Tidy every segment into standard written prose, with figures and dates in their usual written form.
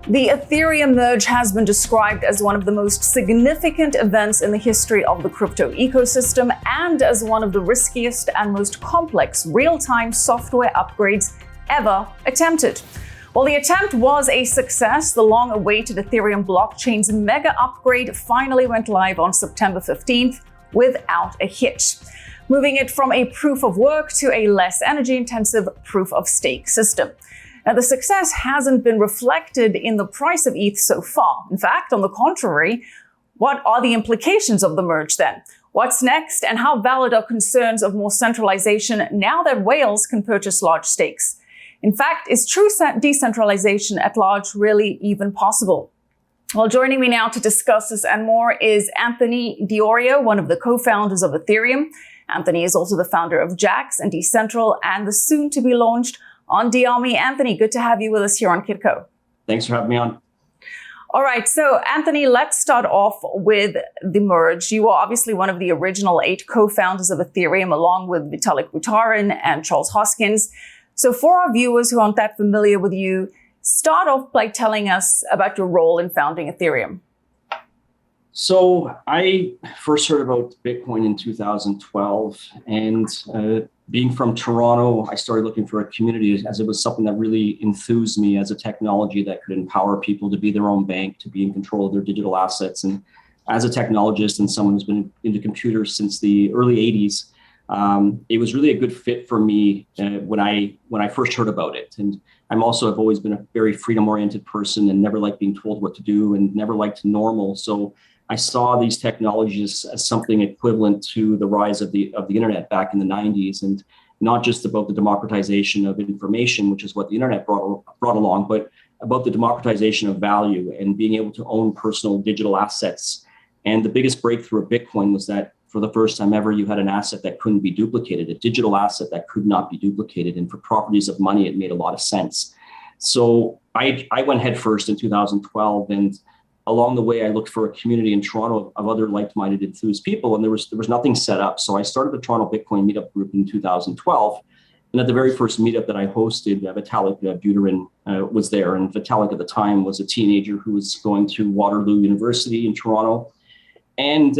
The Ethereum Merge has been described as one of the most significant events in the history of the crypto ecosystem and as one of the riskiest and most complex real-time software upgrades ever attempted. While the attempt was a success, the long-awaited Ethereum blockchain's mega upgrade finally went live on September 15th without a hitch, moving it from a proof of work to a less energy-intensive proof of stake system. Now, the success hasn't been reflected in the price of ETH so far. In fact, on the contrary, what are the implications of the merge then? What's next, and how valid are concerns of more centralization now that whales can purchase large stakes? In fact, is true decentralization at large really even possible? Well, joining me now to discuss this and more is Anthony Iorio, one of the co-founders of Ethereum. Anthony is also the founder of Jaxx and Decentral and the soon-to-be launched Andiami. Anthony, good to have you with us here on Kitco. Thanks for having me on. All right, so Anthony, let's start off with the merge. You are obviously one of the original 8 co-founders of Ethereum, along with Vitalik Buterin and Charles Hoskins. So for our viewers who aren't that familiar with you, start off by telling us about your role in founding Ethereum. So I first heard about Bitcoin in 2012, and being from Toronto, I started looking for a community as it was something that really enthused me as a technology that could empower people to be their own bank, to be in control of their digital assets. And as a technologist and someone who's been into computers since the early 80s, it was really a good fit for me when I first heard about it. And I've always been a very freedom-oriented person and never liked being told what to do and never liked normal. So I saw these technologies as something equivalent to the rise of the internet back in the 90s, and not just about the democratization of information, which is what the internet brought along, but about the democratization of value and being able to own personal digital assets. And the biggest breakthrough of Bitcoin was that for the first time ever, you had an asset that couldn't be duplicated, a digital asset that could not be duplicated. And for properties of money, it made a lot of sense. So I went headfirst in 2012, and along the way, I looked for a community in Toronto of other like-minded, enthused people, and there was nothing set up. So I started the Toronto Bitcoin Meetup group in 2012. And at the very first meetup that I hosted, Vitalik Buterin was there. And Vitalik at the time was a teenager who was going to Waterloo University in Toronto. And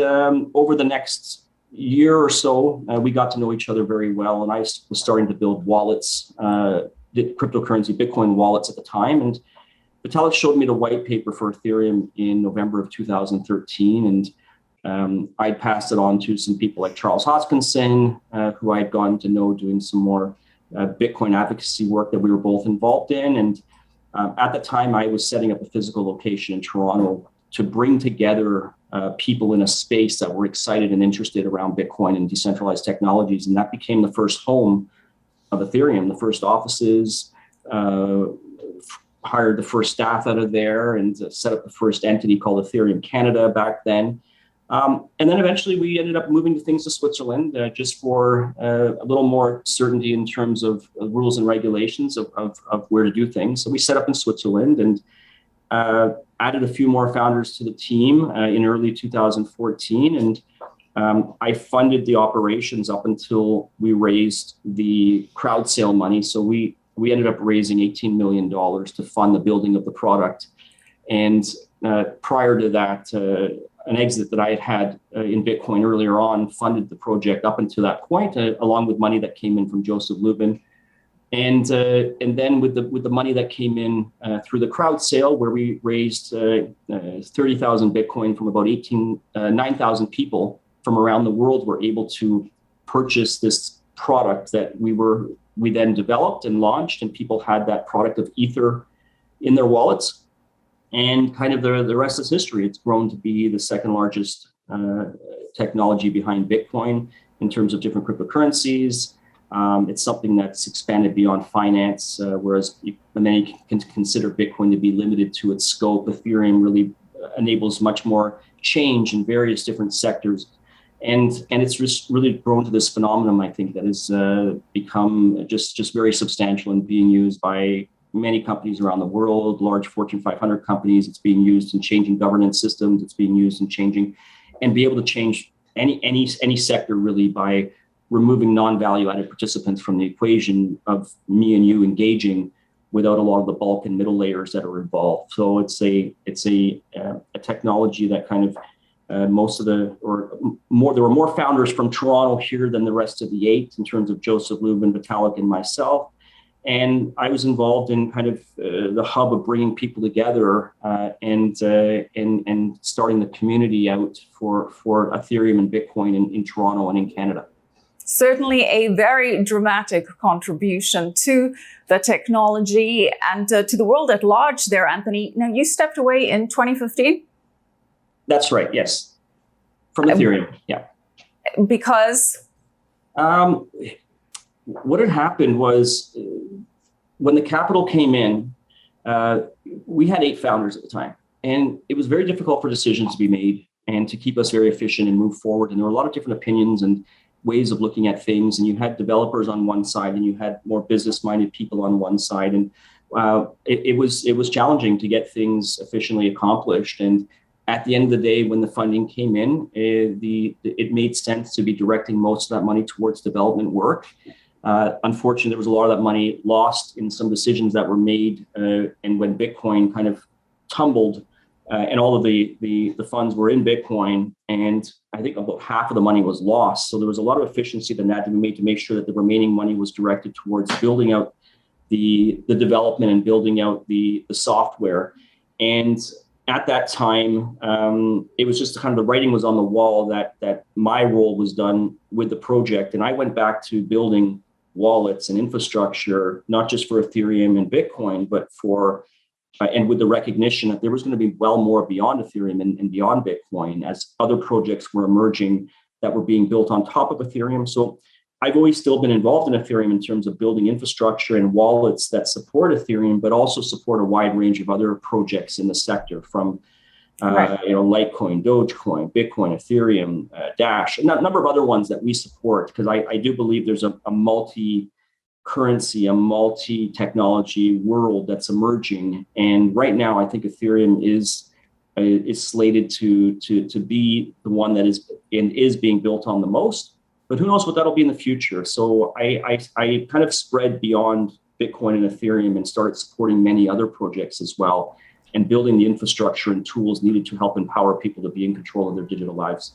over the next year or so, we got to know each other very well. And I was starting to build wallets, cryptocurrency Bitcoin wallets at the time. And Vitalik showed me the white paper for Ethereum in November of 2013, and I'd passed it on to some people like Charles Hoskinson, who I'd gotten to know doing some more Bitcoin advocacy work that we were both involved in. And at the time, I was setting up a physical location in Toronto to bring together people in a space that were excited and interested around Bitcoin and decentralized technologies. And that became the first home of Ethereum, the first offices, hired the first staff out of there, and set up the first entity called Ethereum Canada back then. And then eventually we ended up moving things to Switzerland just for a little more certainty in terms of rules and regulations of where to do things. So we set up in Switzerland and added a few more founders to the team in early 2014. And I funded the operations up until we raised the crowd sale money. So we ended up raising $18 million to fund the building of the product. And prior to that, an exit that I had in Bitcoin earlier on funded the project up until that point, along with money that came in from Joseph Lubin. And then with the money that came in through the crowd sale, where we raised 30,000 Bitcoin from about 9,000 people from around the world, were able to purchase this product that we then developed and launched, and people had that product of Ether in their wallets. And kind of the rest is history. It's grown to be the second largest technology behind Bitcoin in terms of different cryptocurrencies. It's something that's expanded beyond finance, whereas many can consider Bitcoin to be limited to its scope. Ethereum really enables much more change in various different sectors. And it's just really grown to this phenomenon, I think, that has become just very substantial and being used by many companies around the world, large Fortune 500 companies. It's being used in changing governance systems. It's being used in changing and be able to change any sector really by removing non-value added participants from the equation of me and you engaging without a lot of the bulk and middle layers that are involved. So it's a technology that kind of there were more founders from Toronto here than the rest of the 8 in terms of Joseph, Lubin, Vitalik, and myself. And I was involved in kind of the hub of bringing people together and starting the community out for Ethereum and Bitcoin in Toronto and in Canada. Certainly a very dramatic contribution to the technology and to the world at large there, Anthony. Now, you stepped away in 2015? That's right, yes. From Ethereum, yeah. Because? What had happened was when the capital came in, we had 8 founders at the time. And it was very difficult for decisions to be made and to keep us very efficient and move forward. And there were a lot of different opinions and ways of looking at things. And you had developers on one side and you had more business-minded people on one side. And it was challenging to get things efficiently accomplished. And at the end of the day, when the funding came in, it made sense to be directing most of that money towards development work. Unfortunately, there was a lot of that money lost in some decisions that were made. And when Bitcoin kind of tumbled and all of the funds were in Bitcoin, and I think about half of the money was lost. So there was a lot of efficiency that had to be made to make sure that the remaining money was directed towards building out the development and building out the software. And at that time, it was just kind of the writing was on the wall that my role was done with the project. And I went back to building wallets and infrastructure, not just for Ethereum and Bitcoin, but and with the recognition that there was going to be well more beyond Ethereum and beyond Bitcoin as other projects were emerging that were being built on top of Ethereum. So I've always still been involved in Ethereum in terms of building infrastructure and wallets that support Ethereum, but also support a wide range of other projects in the sector from Litecoin, Dogecoin, Bitcoin, Ethereum, Dash, and a number of other ones that we support, because I do believe there's a multi-currency, a multi-technology world that's emerging. And right now, I think Ethereum is slated to be the one that is being built on the most. But who knows what that'll be in the future? So I kind of spread beyond Bitcoin and Ethereum and started supporting many other projects as well, and building the infrastructure and tools needed to help empower people to be in control of their digital lives.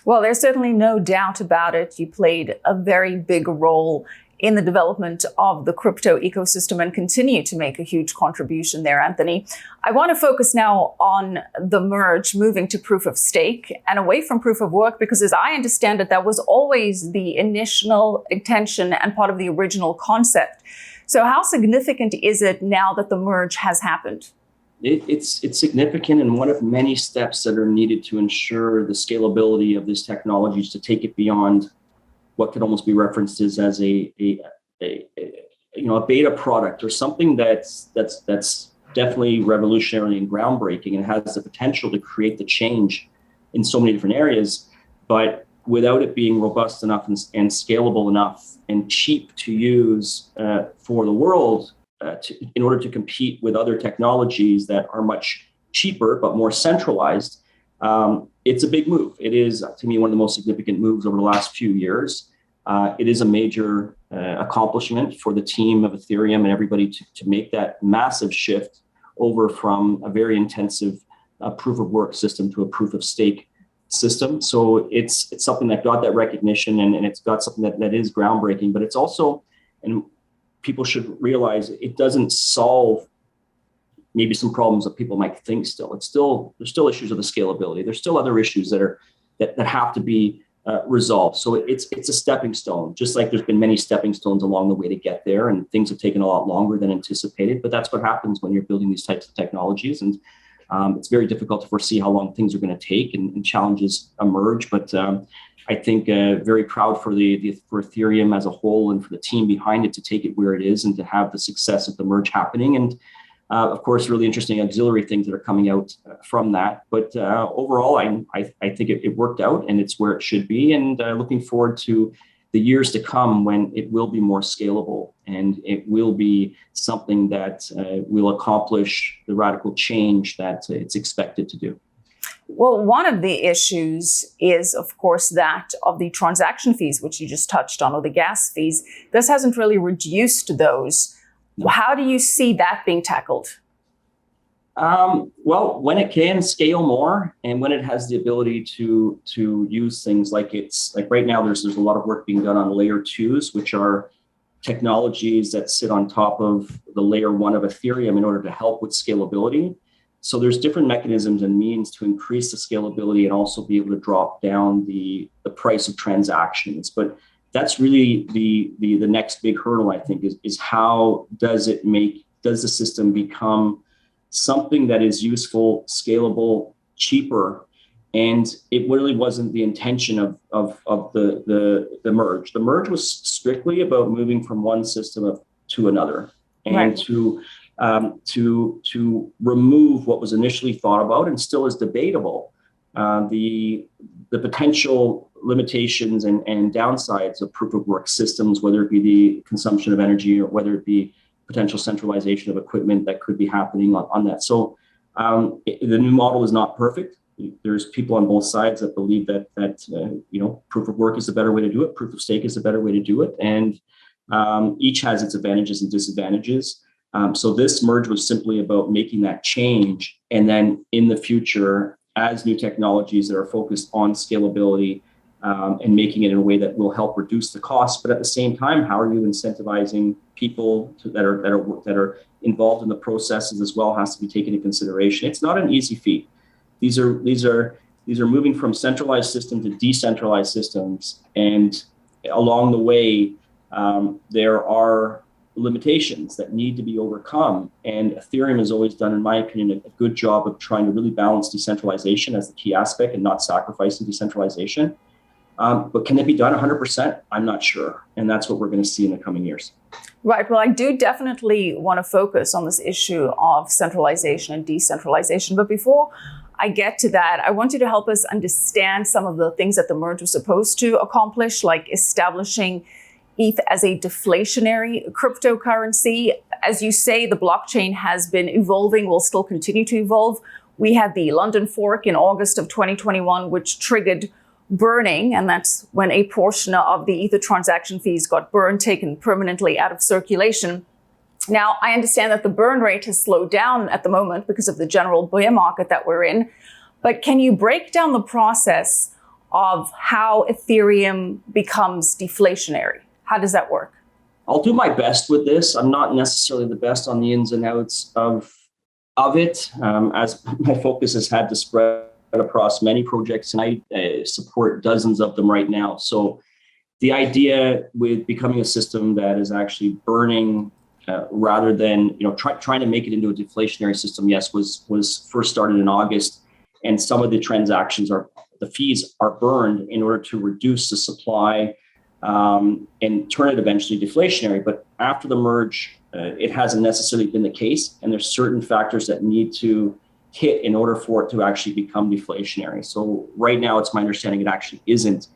Well, there's certainly no doubt about it. You played a very big role in the development of the crypto ecosystem and continue to make a huge contribution there, Anthony. I want to focus now on the merge, moving to proof of stake and away from proof of work, because as I understand it, that was always the initial intention and part of the original concept. So how significant is it now that the merge has happened? It's significant and one of many steps that are needed to ensure the scalability of these technologies to take it beyond what could almost be referenced as a beta product or something that's definitely revolutionary and groundbreaking and has the potential to create the change in so many different areas, but without it being robust enough and scalable enough and cheap to use for the world in order to compete with other technologies that are much cheaper but more centralized. It's a big move. It is, to me, one of the most significant moves over the last few years. It is a major accomplishment for the team of Ethereum and everybody to make that massive shift over from a very intensive proof of work system to a proof of stake system. So it's something that got that recognition and it's got something that is groundbreaking, but it's also, and people should realize, it doesn't solve maybe some problems that people might think still. There's still issues of the scalability. There's still other issues that have to be resolved. So it's a stepping stone, just like there's been many stepping stones along the way to get there, and things have taken a lot longer than anticipated. But that's what happens when you're building these types of technologies. And it's very difficult to foresee how long things are going to take and challenges emerge. But I think very proud for Ethereum as a whole and for the team behind it to take it where it is and to have the success of the merge happening. And of course, really interesting auxiliary things that are coming out from that. But overall, I think it worked out and it's where it should be. And looking forward to the years to come when it will be more scalable and it will be something that will accomplish the radical change that it's expected to do. Well, one of the issues is, of course, that of the transaction fees, which you just touched on, or the gas fees. This hasn't really reduced those. How do you see that being tackled? Well, when it can scale more and when it has the ability to use things like right now, there's a lot of work being done on layer twos, which are technologies that sit on top of the layer one of Ethereum in order to help with scalability. So there's different mechanisms and means to increase the scalability and also be able to drop down the price of transactions. But that's really the next big hurdle, I think, is how does the system become something that is useful, scalable, cheaper. And it really wasn't the intention of the merge. The merge was strictly about moving from one system to another, and to remove what was initially thought about and still is debatable, the potential limitations and downsides of proof of work systems, whether it be the consumption of energy or whether it be potential centralization of equipment that could be happening on that. So the new model is not perfect. There's people on both sides that believe that proof of work is a better way to do it. Proof of stake is a better way to do it. And each has its advantages and disadvantages. So this merge was simply about making that change. And then in the future, as new technologies that are focused on scalability and making it in a way that will help reduce the cost, but at the same time, how are you incentivizing people that are involved in the processes as well has to be taken into consideration. It's not an easy feat. These are moving from centralized system to decentralized systems, and along the way, there are limitations that need to be overcome. And Ethereum has always done, in my opinion, a good job of trying to really balance decentralization as the key aspect and not sacrificing decentralization. But can it be done 100%? I'm not sure. And that's what we're going to see in the coming years. Right. Well, I do definitely want to focus on this issue of centralization and decentralization. But before I get to that, I want you to help us understand some of the things that the merge was supposed to accomplish, like establishing ETH as a deflationary cryptocurrency. As you say, the blockchain has been evolving, will still continue to evolve. We had the London fork in August of 2021, which triggered burning, and that's when a portion of the Ether transaction fees got burned, taken permanently out of circulation. Now, I understand that the burn rate has slowed down at the moment because of the general bear market that we're in, but can you break down the process of how Ethereum becomes deflationary? How does that work? I'll do my best with this. I'm not necessarily the best on the ins and outs of it, as my focus has had to spread across many projects, and I support dozens of them right now. So the idea with becoming a system that is actually burning rather than trying to make it into a deflationary system, yes, was first started in August, and some of the the fees are burned in order to reduce the supply and turn it eventually deflationary. But after the merge, it hasn't necessarily been the case, and there's certain factors that need to hit in order for it to actually become deflationary. So right now, it's my understanding it actually isn't,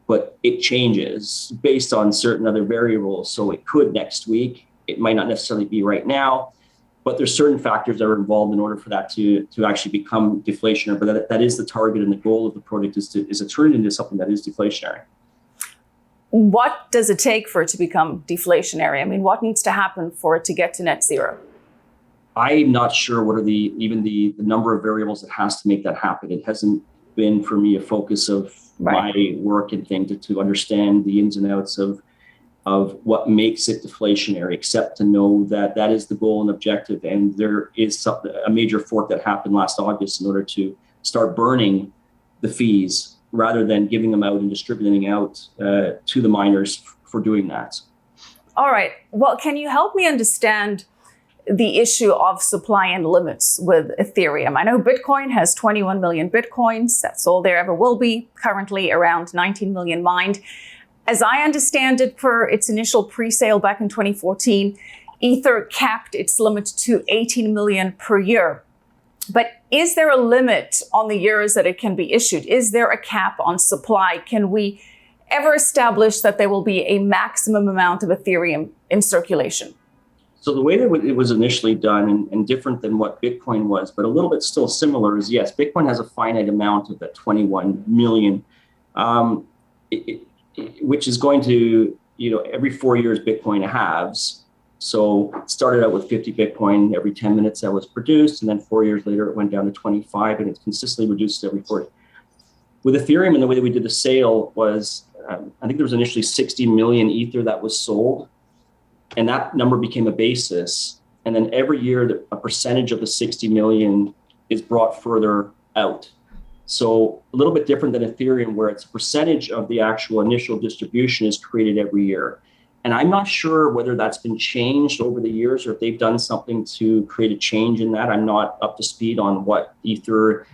but it changes based on certain other variables. So it could next week. It might not necessarily be right now, but there's certain factors that are involved in order for that to actually become deflationary. But that is the target, and the goal of the project is to turn it into something that is deflationary. What does it take for it to become deflationary? I mean, what needs to happen for it to get to net zero? I'm not sure what are the number of variables that has to make that happen. It hasn't been for me a focus of my work and thing to understand the ins and outs of what makes it deflationary, except to know that that is the goal and objective. And there is a major fork that happened last August in order to start burning the fees rather than giving them out and distributing out to the miners for doing that. All right. Well, can you help me understand the issue of supply and limits with Ethereum? I know Bitcoin has 21 million Bitcoins. That's all there ever will be. Currently around 19 million mined. As I understand it, per its initial pre-sale back in 2014, Ether capped its limit to 18 million per year. But is there a limit on the years that it can be issued? Is there a cap on supply? Can we ever establish that there will be a maximum amount of Ethereum in circulation? So the way that it was initially done, and different than what Bitcoin was, but a little bit still similar, is yes, Bitcoin has a finite amount of that 21 million, which is going to, every 4 years, Bitcoin halves. So it started out with 50 Bitcoin every 10 minutes that was produced. And then 4 years later, it went down to 25 and it's consistently reduced every 40. With Ethereum, and the way that we did the sale was, I think there was initially 60 million Ether that was sold. And that number became a basis. And then every year, a percentage of the 60 million is brought further out. So a little bit different than Ethereum, where it's a percentage of the actual initial distribution is created every year. And I'm not sure whether that's been changed over the years or if they've done something to create a change in that. I'm not up to speed on what Ether,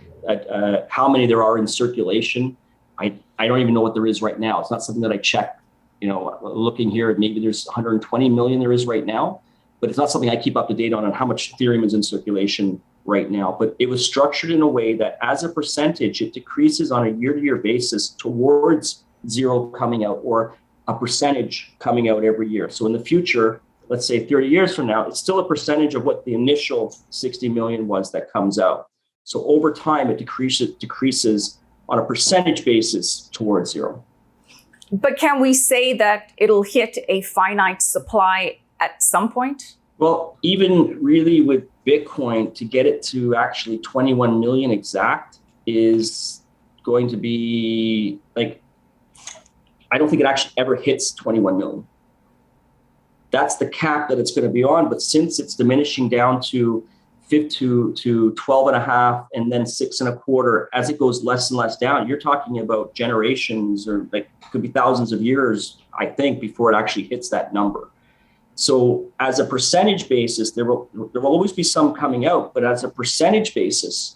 how many there are in circulation. I don't even know what there is right now. It's not something that I check, looking here, maybe there's 120 million there is right now, but it's not something I keep up to date on how much Ethereum is in circulation right now. But it was structured in a way that as a percentage, it decreases on a year-to-year basis towards zero coming out, or a percentage coming out every year. So in the future, let's say 30 years from now, it's still a percentage of what the initial 60 million was that comes out. So over time, it decreases on a percentage basis towards zero. But can we say that it'll hit a finite supply at some point? Well, even really with Bitcoin, to get it to actually 21 million exact is going to be I don't think it actually ever hits 21 million. That's the cap that it's going to be on. But since it's diminishing down to 12 and a half and then 6.25, as it goes less and less down, you're talking about generations, or could be thousands of years, I think, before it actually hits that number. So as a percentage basis, there will always be some coming out, but as a percentage basis,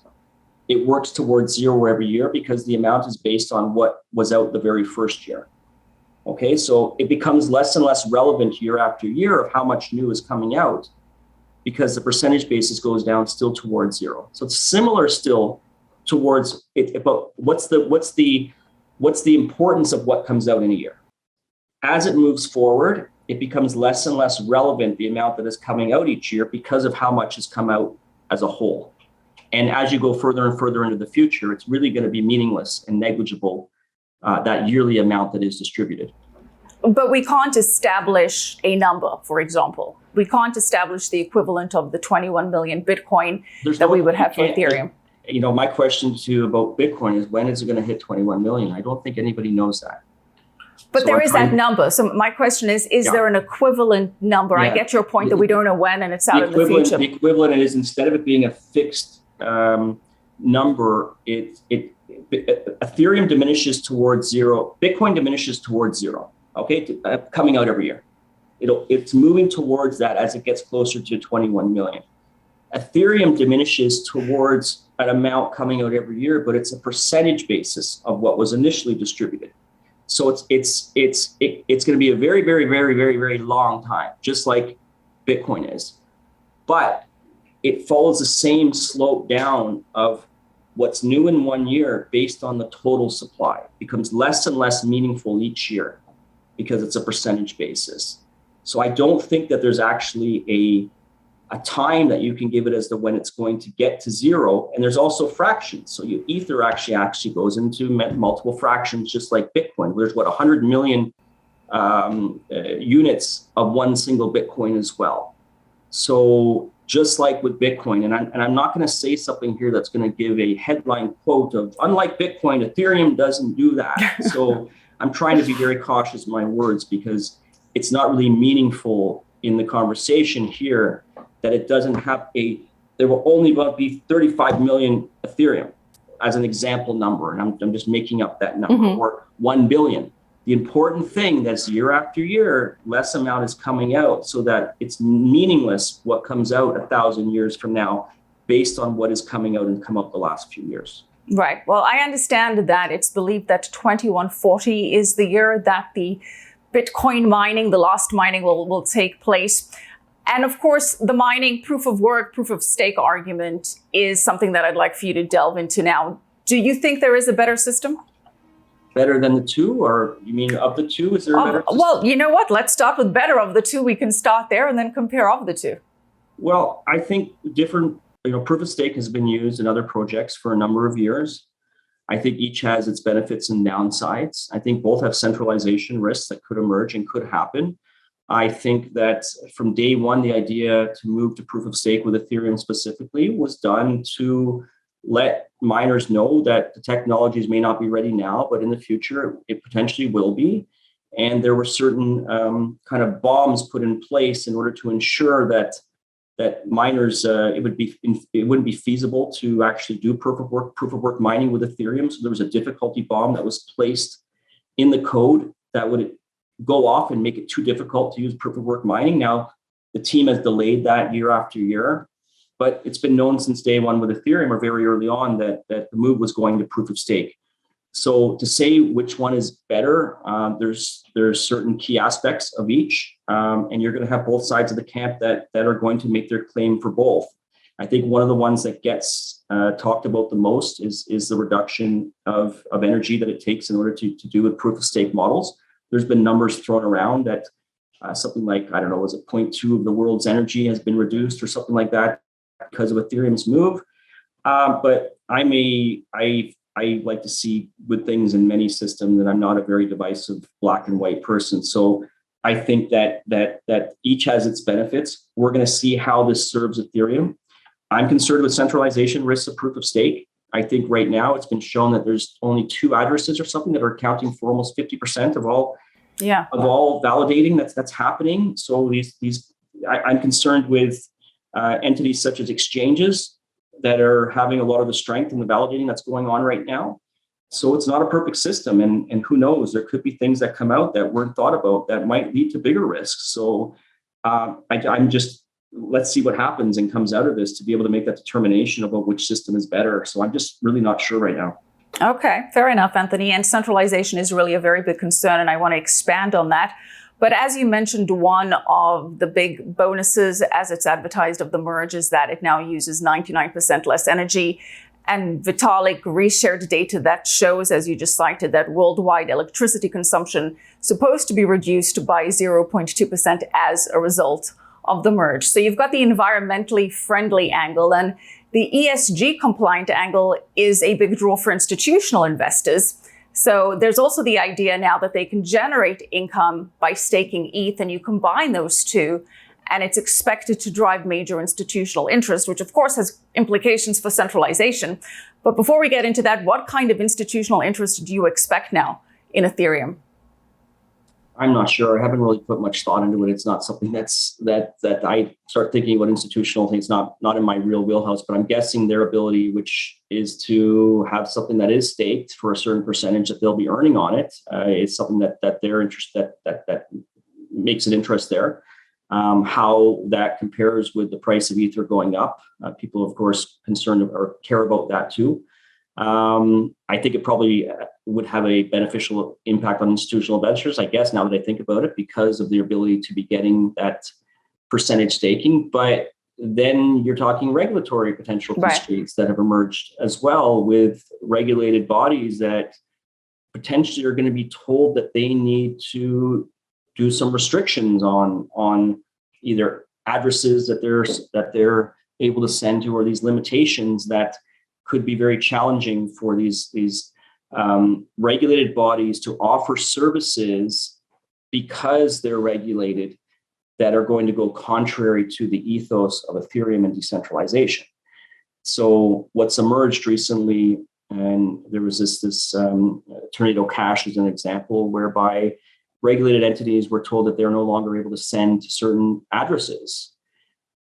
it works towards zero every year because the amount is based on what was out the very first year. Okay, so it becomes less and less relevant year after year of how much new is coming out, because the percentage basis goes down still towards zero. So it's similar still towards it, but what's the importance of what comes out in a year? As it moves forward, it becomes less and less relevant, the amount that is coming out each year, because of how much has come out as a whole. And as you go further and further into the future, it's really going to be meaningless and negligible, that yearly amount that is distributed. But we can't establish a number, for example. We can't establish the equivalent of the 21 million Bitcoin we would have for Ethereum. My question to you about Bitcoin is, when is it going to hit 21 million? I don't think anybody knows that. But so there is that number. So my question is there an equivalent number? Yeah. I get your point that we don't know when and it's out in the future. The equivalent is, instead of it being a fixed number, Ethereum diminishes towards zero. Bitcoin diminishes towards zero. Okay, coming out every year. It's moving towards that as it gets closer to 21 million. Ethereum diminishes towards an amount coming out every year, but it's a percentage basis of what was initially distributed. So it's going to be a very, very, very, very, very long time, just like Bitcoin is. But it follows the same slope down of what's new in 1 year based on the total supply. It becomes less and less meaningful each year because it's a percentage basis. So I don't think that there's actually a time that you can give it as to when it's going to get to zero. And there's also fractions. So Ether actually goes into multiple fractions, just like Bitcoin. There's 100 million units of one single Bitcoin as well. So just like with Bitcoin, and I'm not going to say something here that's going to give a headline quote of, unlike Bitcoin, Ethereum doesn't do that. So I'm trying to be very cautious in my words, because it's not really meaningful in the conversation here that it doesn't have there will only be 35 million Ethereum as an example number. And I'm just making up that number, or 1 billion. The important thing that's year after year, less amount is coming out, so that it's meaningless what comes out 1,000 years from now based on what is coming out and come out the last few years. Right. Well, I understand that it's believed that 2140 is the year that the Bitcoin mining, the last mining will take place. And of course, the mining proof of work, proof of stake argument is something that I'd like for you to delve into now. Do you think there is a better system? Better than the two? Or you mean of the two? Is there a better system? Well, you know what? Let's start with better of the two. We can start there and then compare of the two. Well, I think different, proof of stake has been used in other projects for a number of years. I think each has its benefits and downsides. I think both have centralization risks that could emerge and could happen. I think that from day one, the idea to move to proof of stake with Ethereum specifically was done to let miners know that the technologies may not be ready now, but in the future, it potentially will be. And there were certain kind of bombs put in place in order to ensure that miners, it wouldn't be feasible to actually do proof of work mining with Ethereum. So there was a difficulty bomb that was placed in the code that would go off and make it too difficult to use proof of work mining. Now, the team has delayed that year after year, but it's been known since day one with Ethereum, or very early on, that the move was going to proof of stake. So to say which one is better, there's certain key aspects of each, and you're going to have both sides of the camp that are going to make their claim for both. I think one of the ones that gets talked about the most is the reduction of energy that it takes in order to do with proof of stake models. There's been numbers thrown around that something like, I don't know, was it 0.2 of the world's energy has been reduced or something like that because of Ethereum's move. But I like to see good things in many systems, and I'm not a very divisive black and white person. So I think that each has its benefits. We're going to see how this serves Ethereum. I'm concerned with centralization risks of proof of stake. I think right now it's been shown that there's only 2 addresses or something that are accounting for almost 50% of all validating that's happening. So I'm concerned with entities such as exchanges that are having a lot of the strength in the validating that's going on right now. So it's not a perfect system, and who knows, there could be things that come out that weren't thought about that might lead to bigger risks. So I'm just, let's see what happens and comes out of this to be able to make that determination about which system is better. So I'm just really not sure right now. Okay, fair enough, Anthony. And centralization is really a very big concern, and I want to expand on that. But as you mentioned, one of the big bonuses, as it's advertised, of the merge is that it now uses 99% less energy. And Vitalik reshared data that shows, as you just cited, that worldwide electricity consumption supposed to be reduced by 0.2% as a result of the merge. So you've got the environmentally friendly angle, and the ESG compliant angle is a big draw for institutional investors. So there's also the idea now that they can generate income by staking ETH, and you combine those two, and it's expected to drive major institutional interest, which of course has implications for centralization. But before we get into that, what kind of institutional interest do you expect now in Ethereum? I'm not sure. I haven't really put much thought into it. It's not something that I start thinking about institutional things, not in my real wheelhouse, but I'm guessing their ability, which is to have something that is staked for a certain percentage that they'll be earning on it, is something that they're interested, that makes an interest there. How that compares with the price of Ether going up. People, of course, concerned or care about that too. I think it probably would have a beneficial impact on institutional investors, I guess, now that I think about it, because of the ability to be getting that percentage staking. But then you're talking regulatory potential constraints that have emerged as well, with regulated bodies that potentially are going to be told that they need to do some restrictions on either addresses that they're able to send to, or these limitations that could be very challenging for these regulated bodies to offer services, because they're regulated, that are going to go contrary to the ethos of Ethereum and decentralization. So what's emerged recently, and there was this Tornado Cash as an example, whereby regulated entities were told that they're no longer able to send to certain addresses.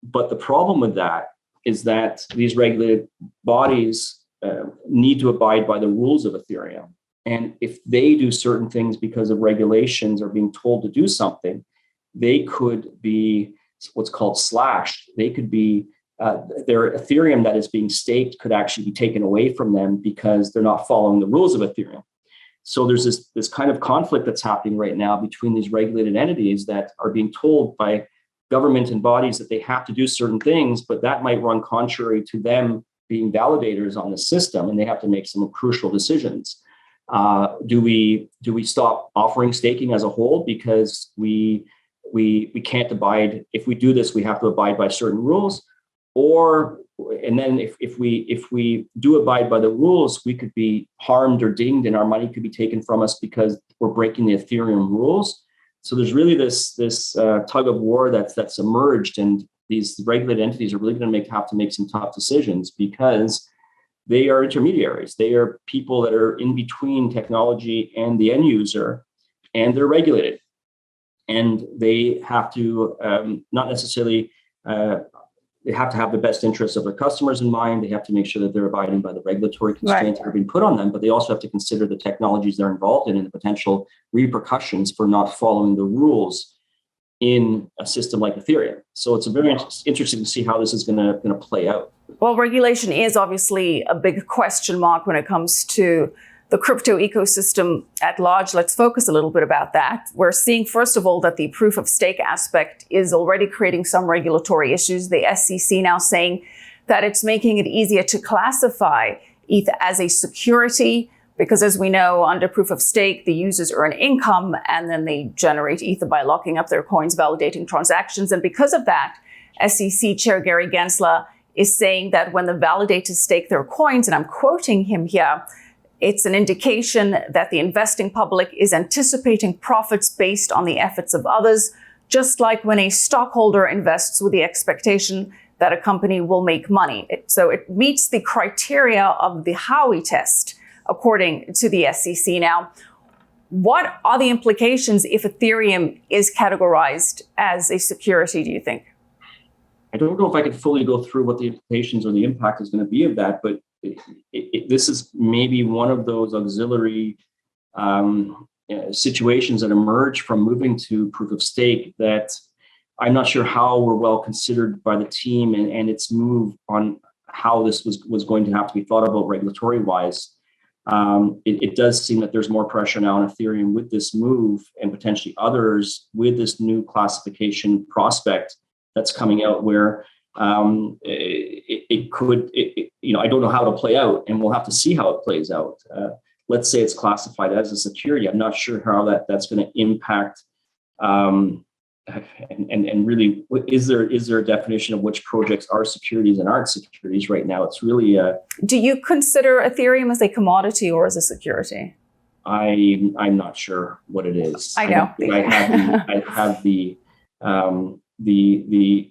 But the problem with that is that these regulated bodies need to abide by the rules of Ethereum. And if they do certain things because of regulations or being told to do something, they could be what's called slashed. They could be, their Ethereum that is being staked could actually be taken away from them because they're not following the rules of Ethereum. So there's this kind of conflict that's happening right now between these regulated entities that are being told by government and bodies that they have to do certain things, but that might run contrary to them being validators on the system, and they have to make some crucial decisions. Do we stop offering staking as a whole because we can't abide? If we do this, we have to abide by certain rules, and then if we do abide by the rules, we could be harmed or dinged, and our money could be taken from us because we're breaking the Ethereum rules. So there's really this tug of war that's emerged, and these regulated entities are really going to have to make some tough decisions because they are intermediaries. They are people that are in between technology and the end user, and they're regulated. And they have to not necessarily, they have to have the best interests of their customers in mind. They have to make sure that they're abiding by the regulatory constraints that are being put on them, but they also have to consider the technologies they're involved in and the potential repercussions for not following the rules in a system like Ethereum. So it's a very interesting to see how this is going to play out. Well, regulation is obviously a big question mark when it comes to the crypto ecosystem at large. Let's focus a little bit about that. We're seeing, first of all, that the proof of stake aspect is already creating some regulatory issues. The SEC now saying that it's making it easier to classify ETH as a security, because as we know, under proof of stake, the users earn income and then they generate ETH by locking up their coins, validating transactions. And because of that, SEC Chair Gary Gensler is saying that when the validators stake their coins, and I'm quoting him here, it's an indication that the investing public is anticipating profits based on the efforts of others, just like when a stockholder invests with the expectation that a company will make money. So it meets the criteria of the Howey test, according to the SEC. Now, what are the implications if Ethereum is categorized as a security, do you think? I don't know if I could fully go through what the implications or the impact is going to be of that, but this is maybe one of those auxiliary situations that emerge from moving to proof of stake that I'm not sure how were well considered by the team and its move on how this was going to have to be thought about regulatory wise. It does seem that there's more pressure now on Ethereum with this move and potentially others with this new classification prospect that's coming out where it could, I don't know how to play out, and we'll have to see how it plays out. Let's say it's classified as a security. I'm not sure how that's going to impact. And really, is there a definition of which projects are securities and aren't securities right now? It's really. Do you consider Ethereum as a commodity or as a security? I'm not sure what it is. I know. I have the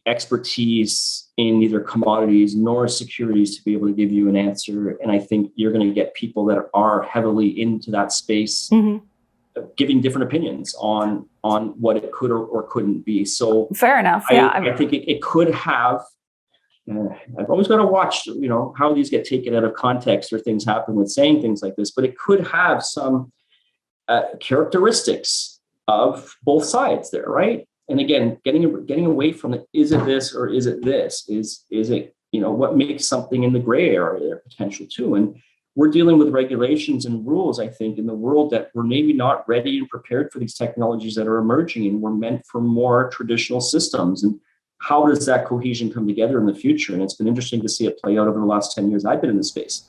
expertise in neither commodities nor securities to be able to give you an answer. And I think you're going to get people that are heavily into that space, giving different opinions on what it could or couldn't be. So fair enough. I think it could have. I've always got to watch, how these get taken out of context or things happen with saying things like this. But it could have some characteristics of both sides there, right? And again, getting away from the is it this or is it this? Is it, what makes something in the gray area there potential too? And we're dealing with regulations and rules, I think, in the world that we're maybe not ready and prepared for these technologies that are emerging, and we're meant for more traditional systems. And how does that cohesion come together in the future? And it's been interesting to see it play out over the last 10 years I've been in the space.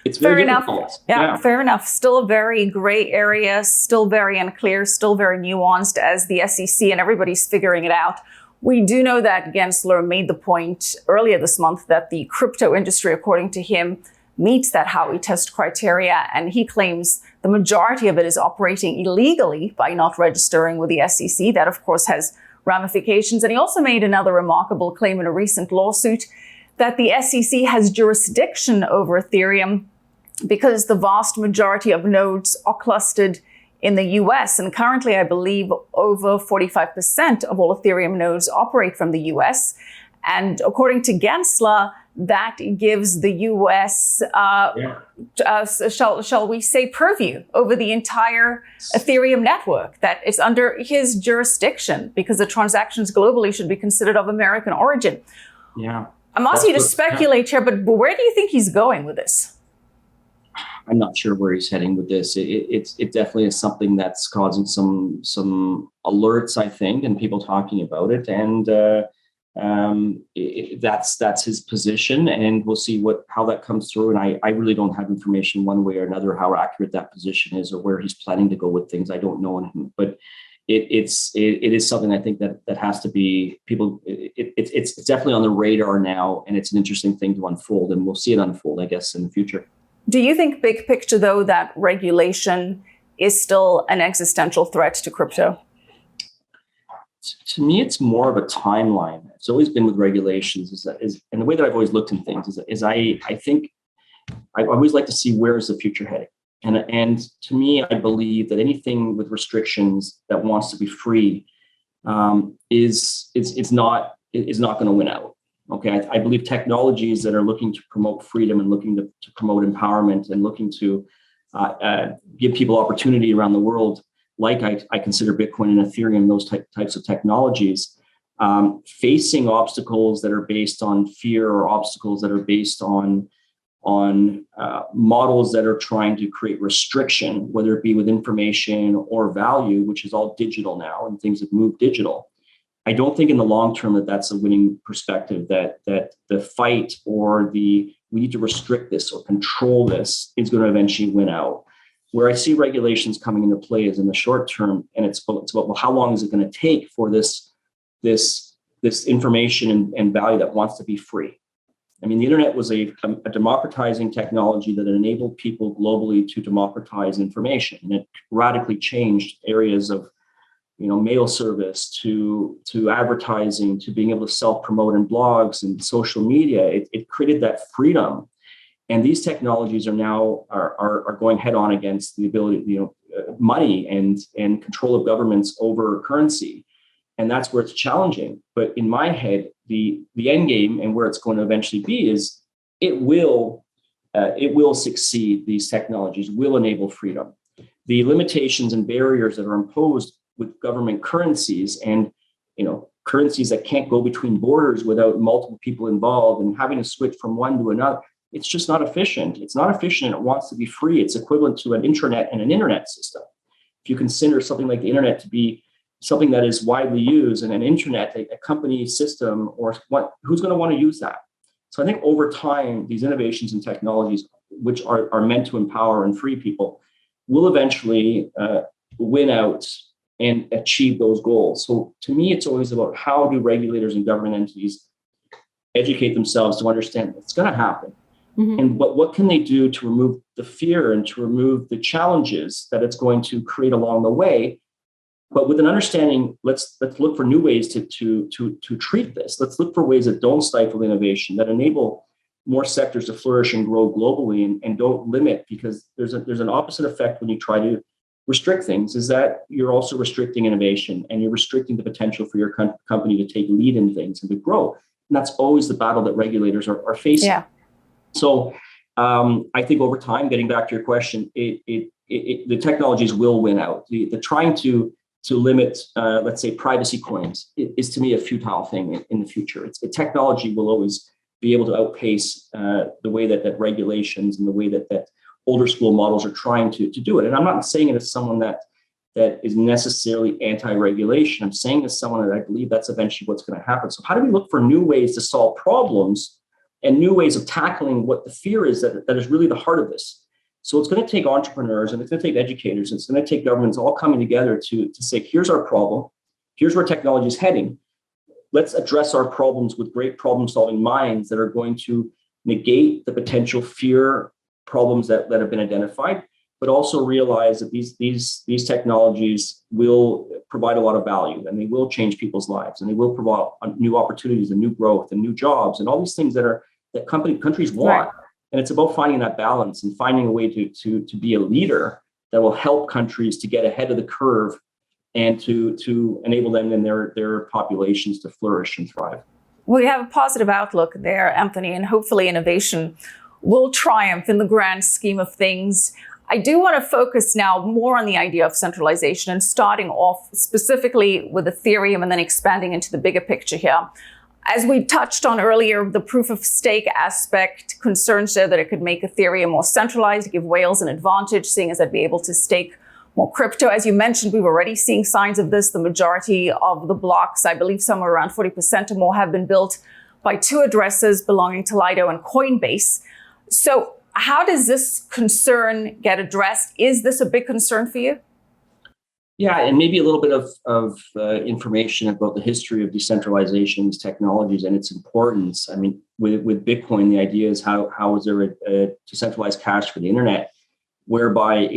It's very difficult. Yeah, fair enough. Still a very gray area, still very unclear, still very nuanced as the SEC and everybody's figuring it out. We do know that Gensler made the point earlier this month that the crypto industry, according to him, meets that Howey test criteria. And he claims the majority of it is operating illegally by not registering with the SEC. That, of course, has ramifications. And he also made another remarkable claim in a recent lawsuit that the SEC has jurisdiction over Ethereum because the vast majority of nodes are clustered in the US. And currently, I believe over 45% of all Ethereum nodes operate from the US. And according to Gensler, that gives the US, shall we say, purview over the entire Ethereum network, that it's under his jurisdiction because the transactions globally should be considered of American origin. Yeah. I'm asking you to speculate here, but where do you think he's going with this? I'm not sure where he's heading with this. It definitely is something that's causing some alerts, I think, and people talking about it. And that's his position, and we'll see how that comes through. And I really don't have information one way or another how accurate that position is or where he's planning to go with things. I don't know, but it is something I think that has to be people. It's definitely on the radar now, and it's an interesting thing to unfold, and we'll see it unfold, I guess, in the future. Do you think, big picture, though, that regulation is still an existential threat to crypto? To me, it's more of a timeline. It's always been with regulations, and the way that I've always looked in things is I think I always like to see where is the future heading. And to me, I believe that anything with restrictions that wants to be free is not going to win out. Okay, I believe technologies that are looking to promote freedom and looking to promote empowerment and looking to give people opportunity around the world, like I consider Bitcoin and Ethereum, those types of technologies, facing obstacles that are based on fear or obstacles that are based on models that are trying to create restriction, whether it be with information or value, which is all digital now and things have moved digital. I don't think in the long term that's a winning perspective, that the fight or we need to restrict this or control this is going to eventually win out. Where I see regulations coming into play is in the short term, and it's about well, how long is it going to take for this information and value that wants to be free? I mean, the internet was a democratizing technology that enabled people globally to democratize information, and it radically changed areas of, mail service to advertising, to being able to self-promote in blogs and social media. It created that freedom. And these technologies are now are going head on against the ability, money and control of governments over currency. And that's where it's challenging. But in my head, the end game and where it's going to eventually be is it will succeed. These technologies will enable freedom. The limitations and barriers that are imposed with government currencies and currencies that can't go between borders without multiple people involved and having to switch from one to another, it's just not efficient. It's not efficient. It wants to be free. It's equivalent to an intranet and an internet system. If you consider something like the internet to be something that is widely used, and an intranet, a company system, or who's going to want to use that? So I think over time, these innovations and technologies, which are meant to empower and free people, will eventually win out and achieve those goals. So to me, it's always about how do regulators and government entities educate themselves to understand it's going to happen. Mm-hmm. And what can they do to remove the fear and to remove the challenges that it's going to create along the way? But with an understanding, let's look for new ways to treat this. Let's look for ways that don't stifle innovation, that enable more sectors to flourish and grow globally, and don't limit, because there's an opposite effect when you try to restrict things, is that you're also restricting innovation and you're restricting the potential for your company to take lead in things and to grow. And that's always the battle that regulators are facing. Yeah. So I think over time, getting back to your question, the technologies will win out. The trying to limit, let's say, privacy coins is to me a futile thing in the future. The technology will always be able to outpace the way that regulations and the way that older school models are trying to do it. And I'm not saying it as someone that is necessarily anti-regulation. I'm saying as someone that I believe that's eventually what's going to happen. So how do we look for new ways to solve problems and new ways of tackling what the fear is that is really the heart of this? So it's going to take entrepreneurs, and it's going to take educators, and it's going to take governments all coming together to say, here's our problem, here's where technology is heading. Let's address our problems with great problem-solving minds that are going to negate the potential fear problems that have been identified, but also realize that these technologies will provide a lot of value, and they will change people's lives, and they will provide new opportunities and new growth and new jobs and all these things that countries want. Right. And it's about finding that balance and finding a way to be a leader that will help countries to get ahead of the curve and to enable them and their populations to flourish and thrive. Well, you have a positive outlook there, Anthony, and hopefully innovation will triumph in the grand scheme of things. I do want to focus now more on the idea of centralization and starting off specifically with Ethereum and then expanding into the bigger picture here. As we touched on earlier, the proof of stake aspect, concerns there that it could make Ethereum more centralized, give whales an advantage, seeing as they'd be able to stake more crypto. As you mentioned, we've already seen signs of this. The majority of the blocks, I believe somewhere around 40% or more, have been built by two addresses belonging to Lido and Coinbase. So how does this concern get addressed? Is this a big concern for you? Yeah, and maybe a little bit of information about the history of decentralization, these technologies, and its importance. I mean, with Bitcoin, the idea is how is there a decentralized cash for the internet, whereby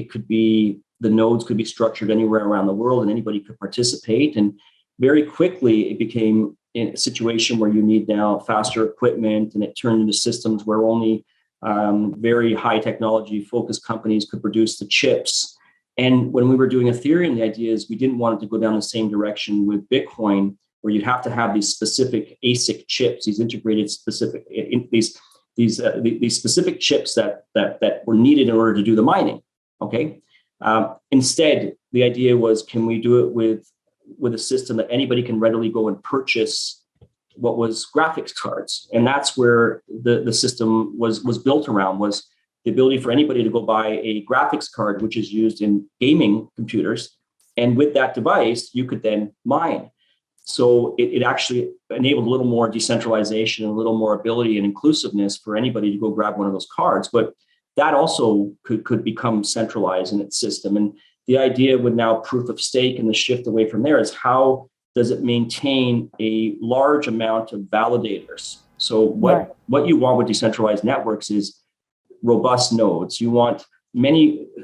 the nodes could be structured anywhere around the world and anybody could participate. And very quickly, it became a situation where you need now faster equipment, and it turned into systems where only very high technology focused companies could produce the chips. And when we were doing Ethereum, the idea is we didn't want it to go down the same direction with Bitcoin, where you have to have these specific ASIC chips, these integrated specific these specific chips that were needed in order to do the mining. Okay. Instead, the idea was, can we do it with a system that anybody can readily go and purchase what was graphics cards? And that's where the system was built around, was the ability for anybody to go buy a graphics card, which is used in gaming computers. And with that device, you could then mine. So it actually enabled a little more decentralization, a little more ability and inclusiveness for anybody to go grab one of those cards. But that also could become centralized in its system. And the idea with now proof of stake and the shift away from there is, how does it maintain a large amount of validators? So what you want with decentralized networks is robust nodes. You want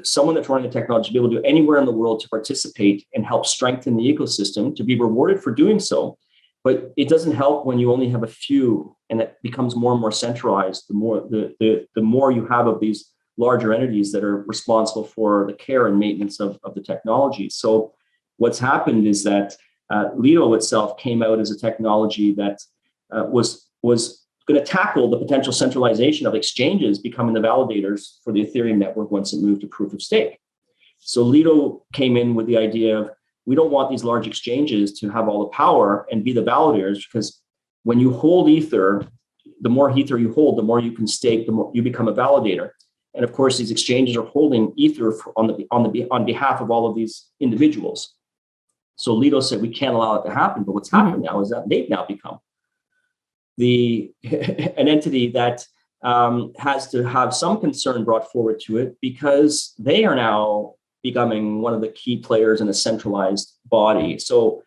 someone that's running the technology to be able to do anywhere in the world to participate and help strengthen the ecosystem, to be rewarded for doing so. But it doesn't help when you only have a few, and it becomes more and more centralized. The more you have of these larger entities that are responsible for the care and maintenance of the technology. So what's happened is that Lido itself came out as a technology that was going to tackle the potential centralization of exchanges becoming the validators for the Ethereum network once it moved to proof of stake. So Lido came in with the idea of, we don't want these large exchanges to have all the power and be the validators, because when you hold Ether, the more Ether you hold, the more you can stake, the more you become a validator. And of course, these exchanges are holding Ether on behalf of all of these individuals. So Lido said, we can't allow it to happen. But what's happened now is that they've now become an entity that has to have some concern brought forward to it, because they are now becoming one of the key players in a centralized body. So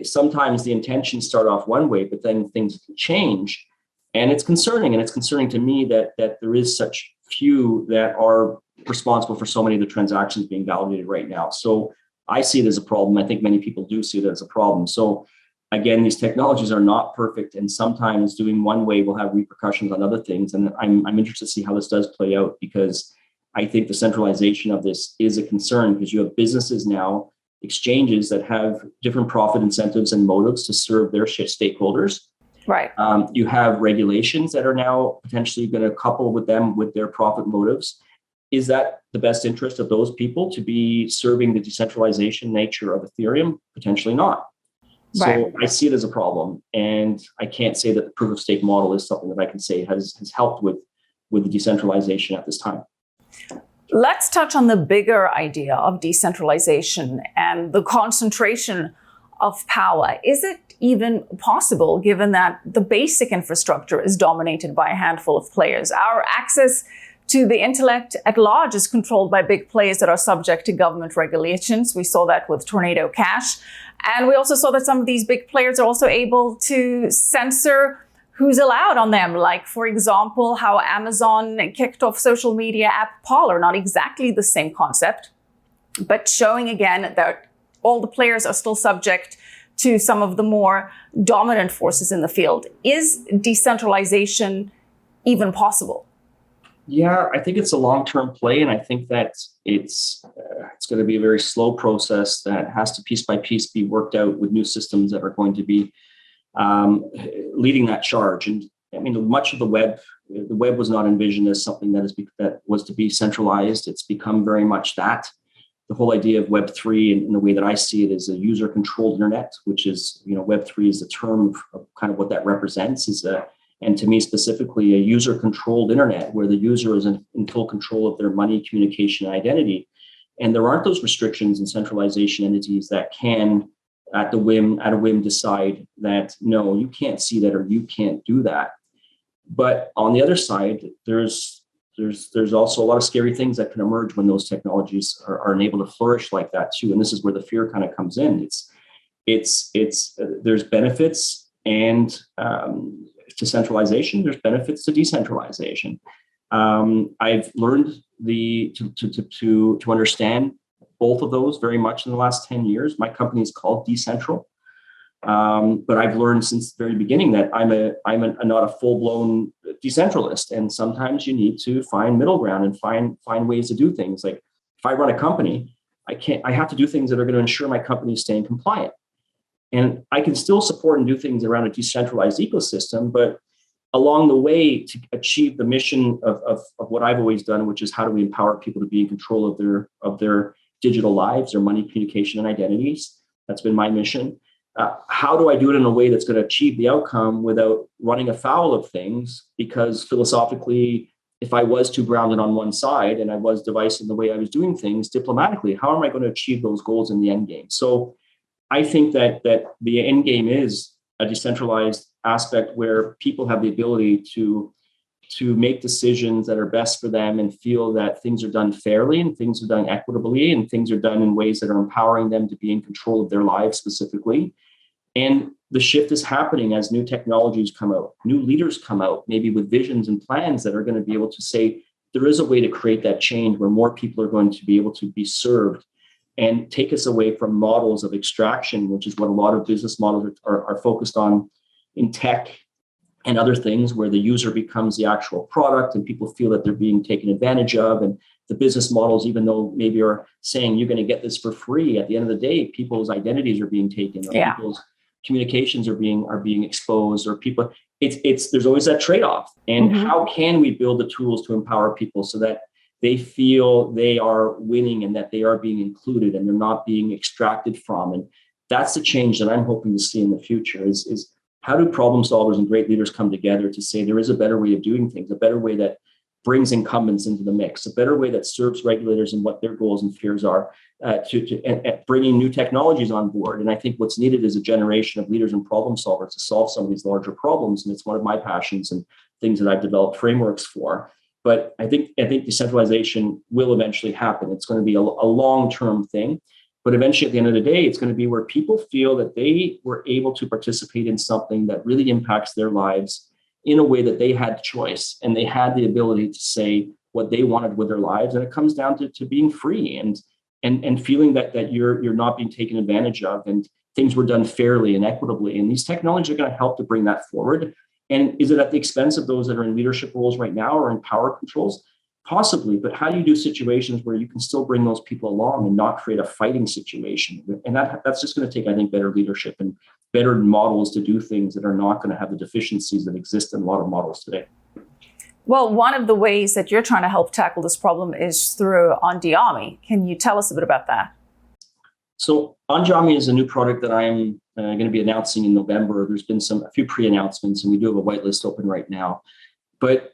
sometimes the intentions start off one way, but then things change. And it's concerning. And it's concerning to me that there is such few that are responsible for so many of the transactions being validated right now. So I see it as a problem. I think many people do see it as a problem. So again, these technologies are not perfect, and sometimes doing one way will have repercussions on other things. And I'm interested to see how this does play out, because I think the centralization of this is a concern, because you have businesses now, exchanges that have different profit incentives and motives to serve their stakeholders. Right. You have regulations that are now potentially going to couple with them with their profit motives. Is that the best interest of those people to be serving the decentralization nature of Ethereum? Potentially not. So I see it as a problem, and I can't say that the proof of stake model is something that I can say has helped with the decentralization at this time. Let's touch on the bigger idea of decentralization and the concentration of power. Is it even possible, given that the basic infrastructure is dominated by a handful of players? Our access to the intellect at large is controlled by big players that are subject to government regulations. We saw that with Tornado Cash. And we also saw that some of these big players are also able to censor who's allowed on them. Like, for example, how Amazon kicked off social media app Parler. Not exactly the same concept, but showing again that all the players are still subject to some of the more dominant forces in the field. Is decentralization even possible? Yeah, I think it's a long-term play, and I think that it's going to be a very slow process that has to piece by piece be worked out with new systems that are going to be leading that charge. And I mean, much of the web was not envisioned as something that was to be centralized. It's become very much that. The whole idea of Web3, and the way that I see it, is a user-controlled internet, which is, Web3 is the term of kind of what that represents, and to me specifically, a user-controlled internet where the user is in full control of their money, communication, and identity. And there aren't those restrictions and centralization entities that can, at a whim, decide that, no, you can't see that, or you can't do that. But on the other side, there's also a lot of scary things that can emerge when those technologies are able to flourish like that too. And this is where the fear kind of comes in. There's benefits and to centralization. There's benefits to decentralization. I've learned to understand both of those very much in the last 10 years. My company is called Decentral. But I've learned since the very beginning that I'm not a full-blown decentralist, and sometimes you need to find middle ground and find ways to do things. Like if I run a company, I have to do things that are going to ensure my company is staying compliant. And I can still support and do things around a decentralized ecosystem, but along the way to achieve the mission of what I've always done, which is how do we empower people to be in control of their digital lives, their money, communication, and identities. That's been my mission. How do I do it in a way that's going to achieve the outcome without running afoul of things? Because philosophically, if I was too grounded on one side and I was divisive the way I was doing things diplomatically, how am I going to achieve those goals in the end game? So I think that the end game is a decentralized aspect where people have the ability to make decisions that are best for them and feel that things are done fairly and things are done equitably and things are done in ways that are empowering them to be in control of their lives specifically. And the shift is happening as new technologies come out, new leaders come out, maybe with visions and plans that are going to be able to say, there is a way to create that change where more people are going to be able to be served and take us away from models of extraction, which is what a lot of business models are focused on in tech and other things, where the user becomes the actual product and people feel that they're being taken advantage of. And the business models, even though maybe are saying you're going to get this for free, at the end of the day, people's identities are being taken, or people's communications are being exposed, or people. There's always that trade-off. And how can we build the tools to empower people so that they feel they are winning and that they are being included and they're not being extracted from? And that's the change that I'm hoping to see in the future is how do problem solvers and great leaders come together to say there is a better way of doing things, a better way that brings incumbents into the mix, a better way that serves regulators and what their goals and fears are, and bringing new technologies on board. And I think what's needed is a generation of leaders and problem solvers to solve some of these larger problems. And it's one of my passions and things that I've developed frameworks for. But I think decentralization will eventually happen. It's going to be a long-term thing. But eventually, at the end of the day, it's going to be where people feel that they were able to participate in something that really impacts their lives in a way that they had choice and they had the ability to say what they wanted with their lives. And it comes down to being free and feeling that you're not being taken advantage of and things were done fairly and equitably. And these technologies are going to help to bring that forward. And is it at the expense of those that are in leadership roles right now or in power controls? Possibly, but how do you do situations where you can still bring those people along and not create a fighting situation? And that's just going to take, I think, better leadership and better models to do things that are not going to have the deficiencies that exist in a lot of models today. Well, one of the ways that you're trying to help tackle this problem is through Andiami. Can you tell us a bit about that? So Andiami is a new product that I'm going to be announcing in November. There's been a few pre-announcements, and we do have a whitelist open right now. But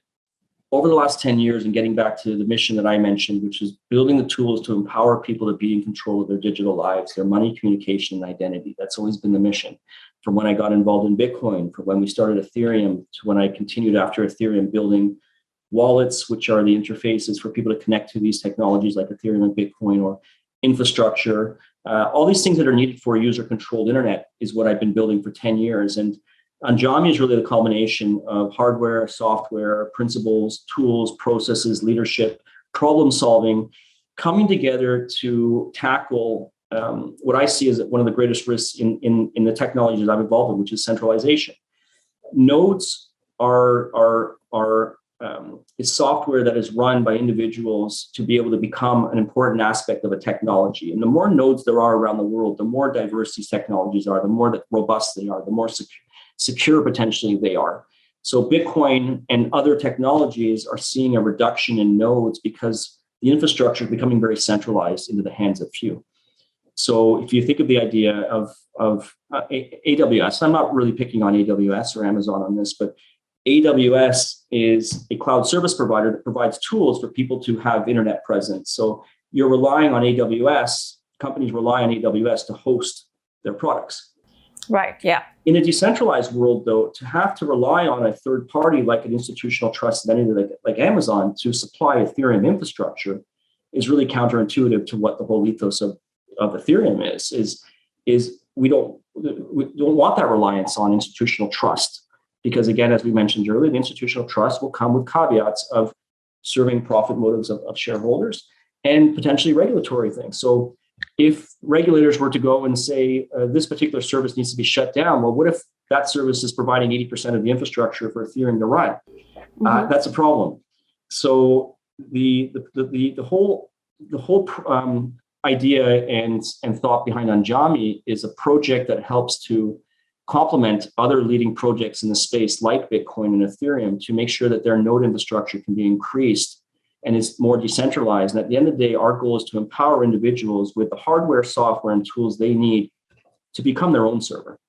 over the last 10 years, and getting back to the mission that I mentioned, which is building the tools to empower people to be in control of their digital lives, their money, communication, and identity. That's always been the mission. From when I got involved in Bitcoin, from when we started Ethereum, to when I continued after Ethereum building wallets, which are the interfaces for people to connect to these technologies like Ethereum and Bitcoin, or infrastructure. All these things that are needed for a user-controlled internet is what I've been building for 10 years. And Andiami is really the culmination of hardware, software, principles, tools, processes, leadership, problem solving, coming together to tackle what I see as one of the greatest risks in the technologies I'm involved in, which is centralization. Nodes is software that is run by individuals to be able to become an important aspect of a technology. And the more nodes there are around the world, the more diverse these technologies are, the more robust they are, the more secure potentially they are. So Bitcoin and other technologies are seeing a reduction in nodes because the infrastructure is becoming very centralized into the hands of few. So if you think of the idea of AWS, I'm not really picking on AWS or Amazon on this, but AWS is a cloud service provider that provides tools for people to have internet presence. So you're relying on AWS, companies rely on AWS to host their products. Right, yeah. In a decentralized world, though, to have to rely on a third party like an institutional trusted entity like Amazon to supply Ethereum infrastructure is really counterintuitive to what the whole ethos of Ethereum is we don't want that reliance on institutional trust. Because again, as we mentioned earlier, the institutional trust will come with caveats of serving profit motives of shareholders and potentially regulatory things. So if regulators were to go and say this particular service needs to be shut down, well, what if that service is providing 80% of the infrastructure for Ethereum to run? That's a problem. So the whole idea and thought behind Andiami is a project that helps to complement other leading projects in the space like Bitcoin and Ethereum to make sure that their node infrastructure can be increased and is more decentralized. And at the end of the day, our goal is to empower individuals with the hardware, software, and tools they need to become their own server.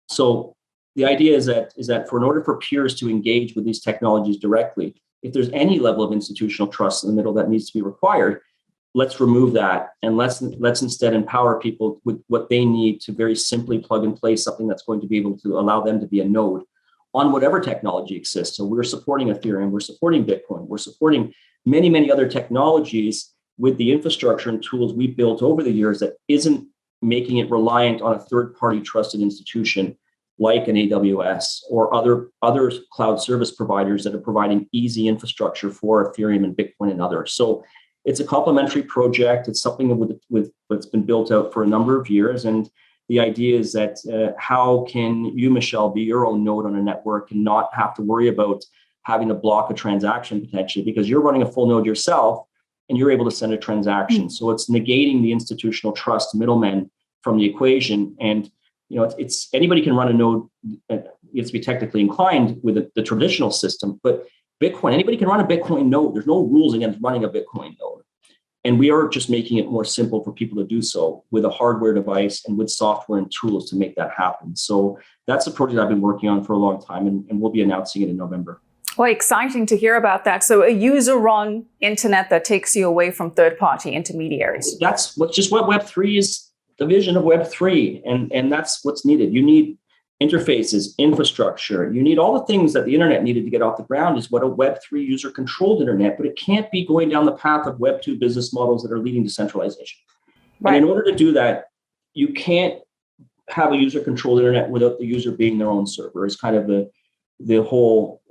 So the idea is that in order for peers to engage with these technologies directly, if there's any level of institutional trust in the middle that needs to be required, let's remove that and let's instead empower people with what they need to very simply plug and play something that's going to be able to allow them to be a node on whatever technology exists. So we're supporting Ethereum, we're supporting Bitcoin, we're supporting many, many other technologies with the infrastructure and tools we built over the years that isn't making it reliant on a third-party trusted institution like an AWS or other cloud service providers that are providing easy infrastructure for Ethereum and Bitcoin and others. So it's a complementary project. It's something that's been built out for a number of years. And the idea is that how can you, Michelle, be your own node on a network and not have to worry about having to block a transaction potentially because you're running a full node yourself and you're able to send a transaction. So it's negating the institutional trust middlemen from the equation. And it's anybody can run a node. You have to be technically inclined with the traditional system, but Bitcoin, anybody can run a Bitcoin node. There's no rules against running a Bitcoin node. And we are just making it more simple for people to do so with a hardware device and with software and tools to make that happen. So that's a project I've been working on for a long time, and we'll be announcing it in November. Well, exciting to hear about that. So a user-run internet that takes you away from third-party intermediaries. That's what Web3 is, the vision of Web3, and that's what's needed. You need interfaces, infrastructure. You need all the things that the internet needed to get off the ground is what a Web3 user-controlled internet, but it can't be going down the path of Web2 business models that are leading to centralization. Right. And in order to do that, you can't have a user-controlled internet without the user being their own server. It's kind of the whole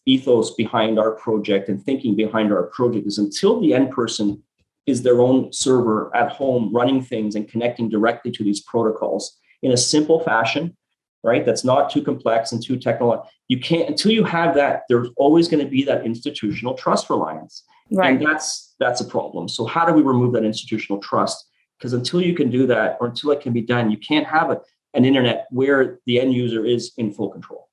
ethos behind our project and thinking behind our project is until the end person is their own server at home running things and connecting directly to these protocols in a simple fashion, right? That's not too complex and too technological. You can't, until you have that, there's always going to be that institutional trust reliance. Right. And that's a problem. So how do we remove that institutional trust? Because until you can do that, or until it can be done, you can't have an internet where the end user is in full control.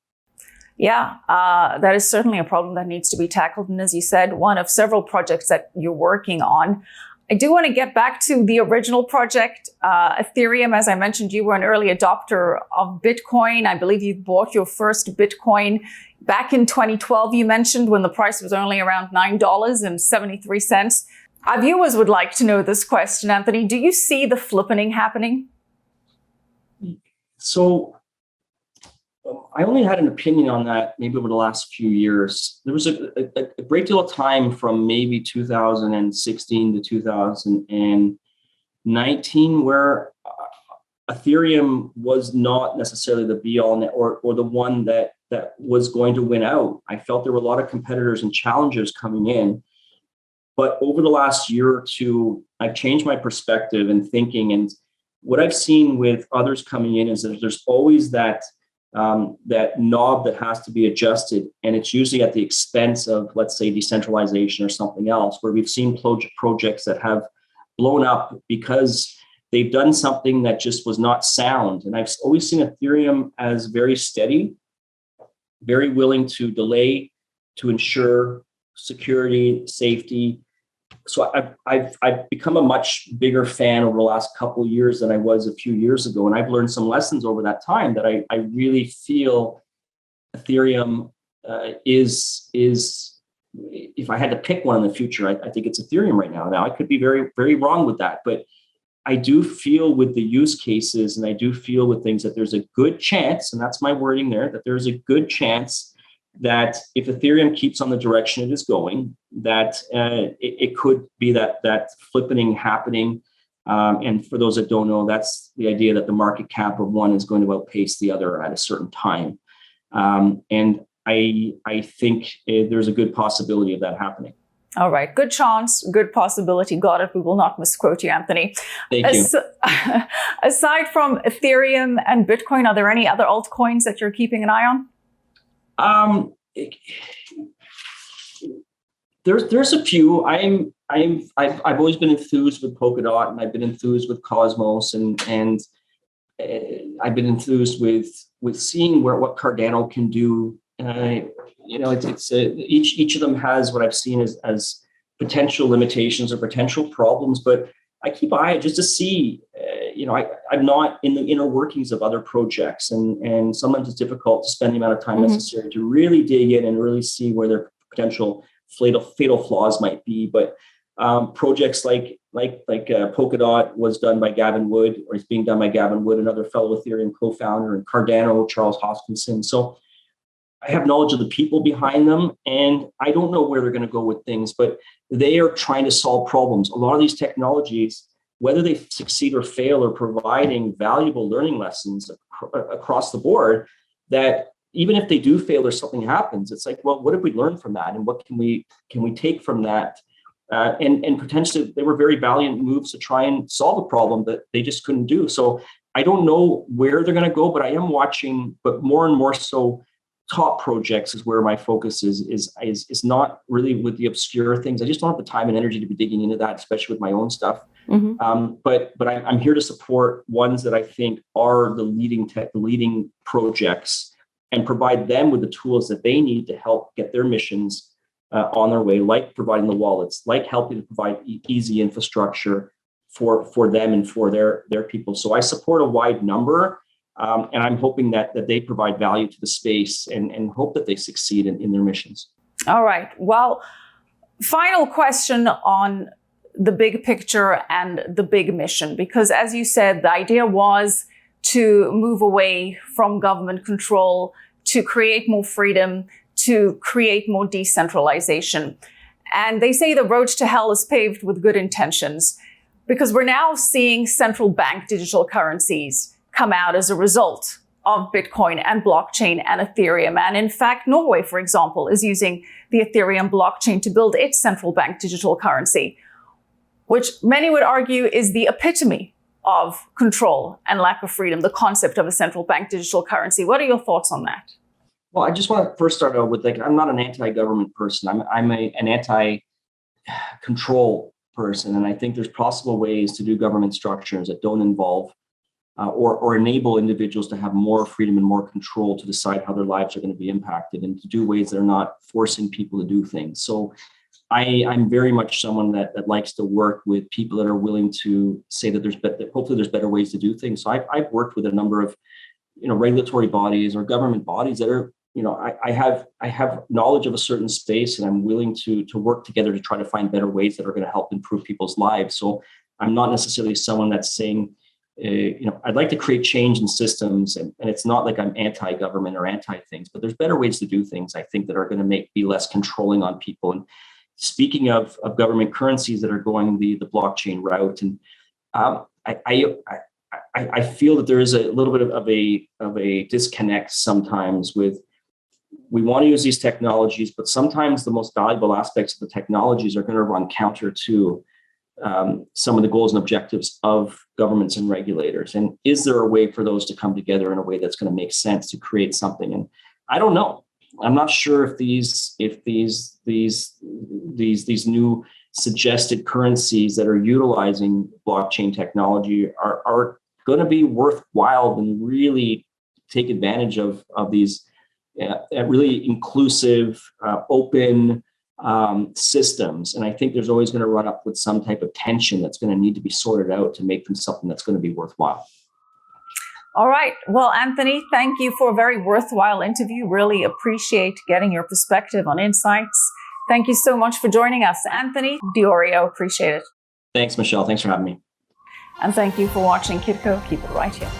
Yeah, that is certainly a problem that needs to be tackled. And as you said, one of several projects that you're working on. I do want to get back to the original project, Ethereum. As I mentioned, you were an early adopter of Bitcoin. I believe you bought your first Bitcoin back in 2012, you mentioned, when the price was only around $9.73. Our viewers would like to know this question, Anthony. Do you see the flippening happening? So I only had an opinion on that maybe over the last few years. There was a great deal of time from maybe 2016 to 2019 where Ethereum was not necessarily the be-all or the one that was going to win out. I felt there were a lot of competitors and challengers coming in. But over the last year or two, I've changed my perspective and thinking. And what I've seen with others coming in is that there's always that knob that has to be adjusted. And it's usually at the expense of, let's say, decentralization or something else, where we've seen projects that have blown up because they've done something that just was not sound. And I've always seen Ethereum as very steady, very willing to delay, to ensure security, safety. So I've become a much bigger fan over the last couple of years than I was a few years ago. And I've learned some lessons over that time that I really feel Ethereum is, if I had to pick one in the future, I think it's Ethereum right now. Now, I could be very, very wrong with that, but I do feel with the use cases and I do feel with things that there's a good chance, and that's my wording there, that there's a good chance that if Ethereum keeps on the direction it is going, that it could be that flippening happening. And for those that don't know, that's the idea that the market cap of one is going to outpace the other at a certain time. And I think there's a good possibility of that happening. All right. Good chance, good possibility. Got it. We will not misquote you, Anthony. Thank you. Aside from Ethereum and Bitcoin, are there any other altcoins that you're keeping an eye on? There's a few. I've always been enthused with Polkadot, and I've been enthused with Cosmos, and I've been enthused with seeing what Cardano can do. Each of them has what I've seen as potential limitations or potential problems, but I keep an eye just to see. I'm not in the inner workings of other projects, and sometimes it's difficult to spend the amount of time necessary to really dig in and really see where their potential fatal flaws might be. But projects like Polkadot was done by Gavin Wood, or is being done by Gavin Wood, another fellow Ethereum co-founder, and Cardano, Charles Hoskinson. So I have knowledge of the people behind them, and I don't know where they're going to go with things, but they are trying to solve problems. A lot of these technologies, whether they succeed or fail, are providing valuable learning lessons across the board that even if they do fail or something happens, it's like, well, what did we learn from that? And what can we take from that? And potentially they were very valiant moves to try and solve a problem that they just couldn't do. So I don't know where they're going to go, but I am watching, but more and more so top projects is where my focus is not really with the obscure things. I just don't have the time and energy to be digging into that, especially with my own stuff. But I'm here to support ones that I think are the leading projects, and provide them with the tools that they need to help get their missions on their way, like providing the wallets, like helping to provide easy infrastructure for them and for their people. So I support a wide number, and I'm hoping that they provide value to the space and hope that they succeed in their missions. All right. Well, final question on the big picture and the big mission, because as you said, the idea was to move away from government control, to create more freedom, to create more decentralization. And they say the road to hell is paved with good intentions, because we're now seeing central bank digital currencies come out as a result of Bitcoin and blockchain and Ethereum. And in fact, Norway, for example, is using the Ethereum blockchain to build its central bank digital currency, which many would argue is the epitome of control and lack of freedom, the concept of a central bank digital currency. What are your thoughts on that? Well, I just want to first start out with, I'm not an anti-government person. I'm an anti-control person. And I think there's possible ways to do government structures that don't involve or enable individuals to have more freedom and more control to decide how their lives are going to be impacted, and to do ways that are not forcing people to do things. So I'm very much someone that likes to work with people that are willing to say that hopefully there's better ways to do things. So I've worked with a number of, regulatory bodies or government bodies that are, I have knowledge of a certain space, and I'm willing to work together to try to find better ways that are going to help improve people's lives. So I'm not necessarily someone that's saying, I'd like to create change in systems, and it's not like I'm anti-government or anti-things, but there's better ways to do things, I think, that are going to be less controlling on people. And speaking of government currencies that are going the blockchain route, and I feel that there is a little bit of a disconnect sometimes with, we want to use these technologies, but sometimes the most valuable aspects of the technologies are going to run counter to some of the goals and objectives of governments and regulators. And is there a way for those to come together in a way that's going to make sense to create something? And I don't know. I'm not sure if these new suggested currencies that are utilizing blockchain technology are going to be worthwhile and really take advantage of these really inclusive, open systems. And I think there's always going to run up with some type of tension that's going to need to be sorted out to make them something that's going to be worthwhile. All right. Well, Anthony, thank you for a very worthwhile interview. Really appreciate getting your perspective on insights. Thank you so much for joining us, Anthony Iorio. Appreciate it. Thanks, Michelle. Thanks for having me. And thank you for watching Kitco. Keep it right here.